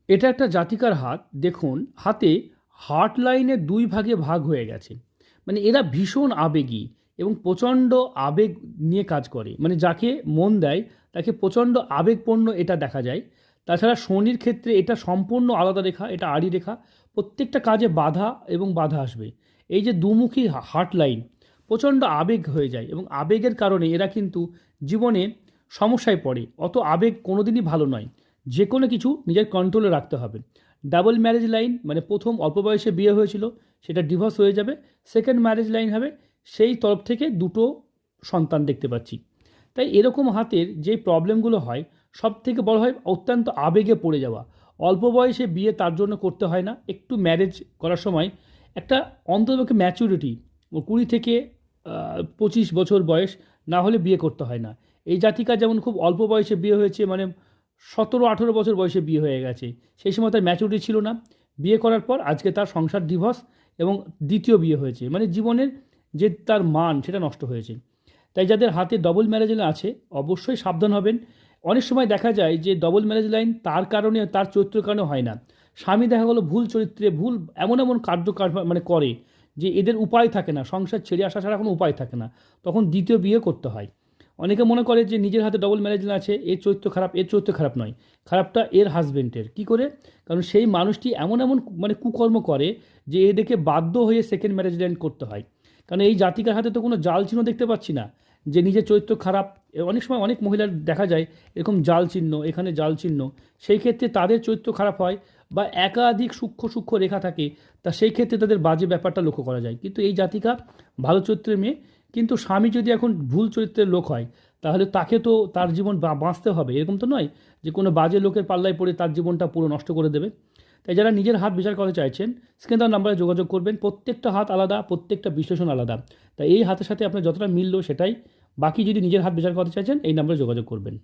এটা একটা জাতিকার হাত। দেখুন, হাতে হার্ট লাইনের ২ ভাগে ভাগ হয়ে গেছে। মানে এরা ভীষণ আবেগী এবং প্রচণ্ড আবেগ নিয়ে কাজ করে। মানে যাকে মন দেয় তাকে প্রচণ্ড আবেগপূর্ণ এটা দেখা যায়। তাছাড়া শনির ক্ষেত্রে এটা সম্পূর্ণ আলাদা রেখা, এটা আড়ি রেখা। প্রত্যেকটা কাজে বাধা এবং বাধা আসবে। এই যে দুমুখী হার্ট লাইন, প্রচণ্ড আবেগ হয়ে যায় এবং আবেগের কারণে এরা কিন্তু জীবনে সমস্যায় পড়ে। অত আবেগ কোনোদিনই ভালো নয়। যে কোনো কিছু নিজের কন্ট্রোলে রাখতে হবে। ডাবল ম্যারেজ লাইন মানে প্রথম অল্প বয়সে বিয়ে হয়েছিল, সেটা ডিভোর্স হয়ে যাবে। সেকেন্ড ম্যারেজ লাইন হবে, সেই তরফ থেকে দুটো সন্তান দেখতে পাচ্ছি। তাই এরকম হাতের যে প্রবলেমগুলো হয়, সব থেকে বড় হয় অত্যন্ত আবেগে পড়ে যাওয়া। অল্প বয়সে বিয়ে তার জন্য করতে হয় না। একটু ম্যারেজ করার সময় একটা অন্ততপক্ষে ম্যাচুরিটি ২০ থেকে ২৫ বছর বয়স না হলে বিয়ে করতে হয় না। এই জাতিকা যেমন খুব অল্প বয়সে বিয়ে হয়েছে, মানে ১৭-১৮ বছর বয়সে বিয়ে হয়ে গেছে। সেই সময় তার ম্যাচুরিটি ছিল না। বিয়ে করার পর আজকে তার সংসার ডিভোর্স এবং দ্বিতীয় বিয়ে হয়েছে। মানে জীবনের যে তার মান সেটা নষ্ট হয়েছে। তাই যাদের হাতে ডবল ম্যারেজ লাইন আছে অবশ্যই সাবধান হবেন। অনেক সময় দেখা যায় যে ডবল ম্যারেজ লাইন তার কারণে, তার চরিত্রের কারণে হয় না। স্বামী দেখা গেলো ভুল চরিত্রে ভুল এমন এমন মানে করে যে এদের উপায় থাকে না, সংসার ছেড়ে আসা ছাড়া কোনো উপায় থাকে না। তখন দ্বিতীয় বিয়ে করতে হয়। অনেকে মনে করে যে নিজের হাতে ডবল ম্যারেজ লাইন আছে, এর চরিত্র খারাপ, এর চরিত্র খারাপ নয়, খারাপটা এর হাজবেন্ডের। কী করে? কারণ সেই মানুষটি এমন এমন মানে কুকর্ম করে যে এদেরকে বাধ্য হয়ে সেকেন্ড ম্যারেজ লাইন করতে হয়। কারণ এই জাতিকার হাতে তো কোনো জাল চিহ্ন দেখতে পাচ্ছি না যে নিজের চরিত্র খারাপ। অনেক সময় অনেক মহিলার দেখা যায় এরকম জাল চিহ্ন, এখানে জাল চিহ্ন। সেই ক্ষেত্রে তাদের চরিত্র খারাপ হয় বা একাধিক সূক্ষ্ম সূক্ষ্ম রেখা থাকে, তা সেই ক্ষেত্রে তাদের বাজে ব্যাপারটা লক্ষ্য করা যায়। কিন্তু এই জাতিকা ভালো চরিত্রের মেয়ে। কিন্তু স্বামী যদি এখন ভুল চরিত্রের লোক হয়, তাহলে তাকে তো তার জীবন বাঁচতে হবে। এরকম তো নয় যে কোনো বাজে লোকের পাল্লায় পড়ে তার জীবনটা পুরো নষ্ট করে দেবে। তাই যারা নিজের হাত বিচার করতে চাইছেন, স্ক্রিনে দেওয়া নাম্বারে যোগাযোগ করবেন। প্রত্যেকটা হাত আলাদা, প্রত্যেকটা বিশ্লেষণ আলাদা। তাই এই হাতের সাথে আপনার যতটা মিলল সেটাই। বাকি যদি নিজের হাত বিচার করতে চাইছেন, এই নাম্বারে যোগাযোগ করবেন।